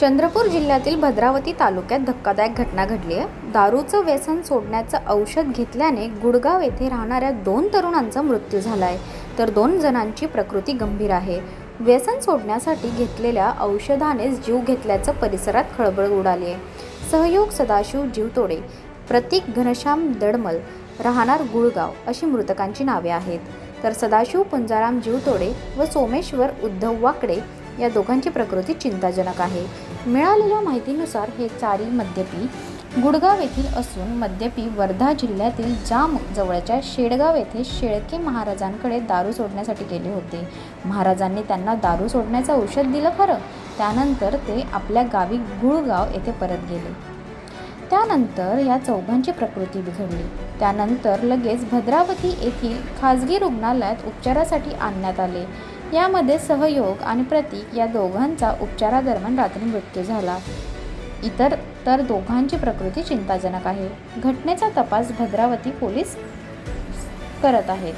चंद्रपूर जिल्ह्यातील भद्रावती तालुक्यात धक्कादायक घटना घडली आहे। दारूचं व्यसन सोडण्याचं औषध घेतल्याने गुडगाव येथे राहणाऱ्या 2 तरुणांचा मृत्यू झाला आहे, तर 2 जणांची प्रकृती गंभीर आहे। व्यसन सोडण्यासाठी घेतलेल्या औषधानेच जीव घेतल्याचं परिसरात खळबळ उडाली आहे। सहयोग सदाशिव जीवतोडे, प्रतीक घनश्याम दडमल, राहणार गुळगाव अशी मृतकांची नावे आहेत। तर सदाशिव पुंजाराम जीवतोडे व सोमेश्वर उद्धव वाकडे या दोघांची प्रकृती चिंताजनक आहे। मिळालेल्या माहितीनुसार हे चारी मद्यपी गुडगाव येथील असून मद्यपी वर्धा जिल्ह्यातील जाम जवळच्या शेडगाव येथे शेळके महाराजांकडे दारू सोडण्यासाठी गेले होते। महाराजांनी त्यांना दारू सोडण्याचं औषध दिलं खरं, त्यानंतर ते आपल्या गावी गुळगाव येथे परत गेले। त्यानंतर या चौघांची प्रकृती बिघडली। त्यानंतर लगेच भद्रावती येथील खाजगी रुग्णालयात उपचारासाठी आणण्यात आले। यामध्ये सहयोग आणि प्रतीक या दोघांचा उपचारादरम्यान रात्री मृत्यू झाला। इतर तर दोघांची प्रकृती चिंताजनक आहे। घटनेचा तपास भद्रावती पोलीस करत आहेत।